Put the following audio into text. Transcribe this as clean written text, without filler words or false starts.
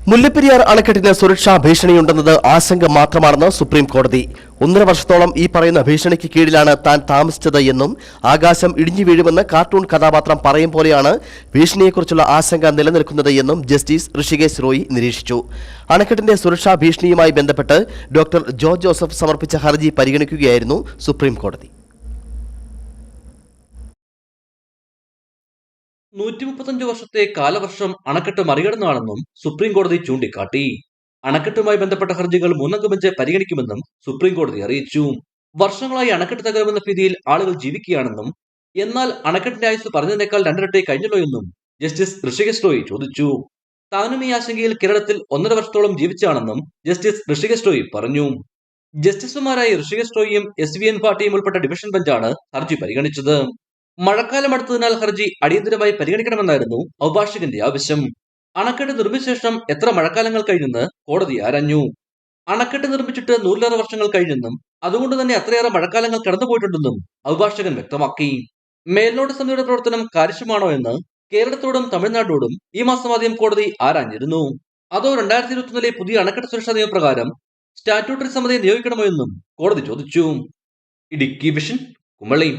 മുല്ലപ്പെരിയാർ അണക്കെട്ടിന് സുരക്ഷാ ഭീഷണിയുണ്ടെന്നത് ആശങ്ക മാത്രമാണെന്ന് സുപ്രീം കോടതി. 1.5 വർഷത്തോളം ഈ പറയുന്ന ഭീഷണിക്ക് കീഴിലാണ് താൻ താമസിച്ചത് എന്നും ആകാശം ഇടിഞ്ഞു വീഴുമെന്ന് കാർട്ടൂൺ കഥാപാത്രം പറയും പോലെയാണ് ഭീഷണിയെക്കുറിച്ചുള്ള ആശങ്ക നിലനിൽക്കുന്നത് എന്നും ജസ്റ്റിസ് ഋഷികേശ് റോയി നിരീക്ഷിച്ചു. അണക്കെട്ടിന്റെ സുരക്ഷാ ഭീഷണിയുമായി ബന്ധപ്പെട്ട് ഡോക്ടർ ജോർജ് ജോസഫ് സമർപ്പിച്ച ഹർജി പരിഗണിക്കുകയായിരുന്നു സുപ്രീം കോടതി. 135 വർഷത്തെ കാലവർഷം അണക്കെട്ട് മറികടന്നാണെന്നും സുപ്രീം കോടതി ചൂണ്ടിക്കാട്ടി. അണക്കെട്ടുമായി ബന്ധപ്പെട്ട ഹർജികൾ 3 ബെഞ്ച് പരിഗണിക്കുമെന്നും സുപ്രീം കോടതി അറിയിച്ചു. വർഷങ്ങളായി അണക്കെട്ട് തകരുമെന്ന ഭീതിയിൽ ആളുകൾ ജീവിക്കുകയാണെന്നും എന്നാൽ അണക്കെട്ടിന്റെ ആയുസ് പറഞ്ഞതിനേക്കാൾ 2 ഇരട്ടി കഴിഞ്ഞല്ലോ എന്നും ജസ്റ്റിസ് ഋഷികേശ് റോയി ചോദിച്ചു. താനും ഈ ആശങ്കയിൽ കേരളത്തിൽ 1.5 വർഷത്തോളം ജീവിച്ചാണെന്നും ജസ്റ്റിസ് ഋഷികേശ് റോയി പറഞ്ഞു. ജസ്റ്റിസുമാരായ ഋഷികേശ് റോയിയും SVN പാട്ടിയും ഉൾപ്പെട്ട ഡിവിഷൻ ബെഞ്ചാണ് ഹർജി പരിഗണിച്ചത്. മഴക്കാലം അടുത്തതിനാൽ ഹർജി അടിയന്തരമായി പരിഗണിക്കണമെന്നായിരുന്നു അഭിഭാഷകന്റെ ആവശ്യം. അണക്കെട്ട് നിർമ്മിച്ച ശേഷം എത്ര മഴക്കാലങ്ങൾ കഴിഞ്ഞെന്ന് കോടതി ആരാഞ്ഞു. അണക്കെട്ട് നിർമ്മിച്ചിട്ട് 100-ലേറെ വർഷങ്ങൾ കഴിഞ്ഞെന്നും അതുകൊണ്ട് തന്നെ അത്രയേറെ മഴക്കാലങ്ങൾ കടന്നുപോയിട്ടുണ്ടെന്നും അഭിഭാഷകൻ വ്യക്തമാക്കി. മേൽനോട്ട സമിതിയുടെ പ്രവർത്തനം കാര്യക്ഷമമാണോ എന്ന് കേരളത്തോടും തമിഴ്നാടോടും ഈ മാസം ആദ്യം കോടതി ആരാഞ്ഞിരുന്നു. അതോ 2021-ലെ പുതിയ അണക്കെട്ട് സുരക്ഷാ നിയമപ്രകാരം സ്റ്റാറ്റ്യൂട്ടറി സമിതിയെ നിയോഗിക്കണമോ എന്നും കോടതി ചോദിച്ചു. ഇടുക്കി വിഷൻ, കുമളി.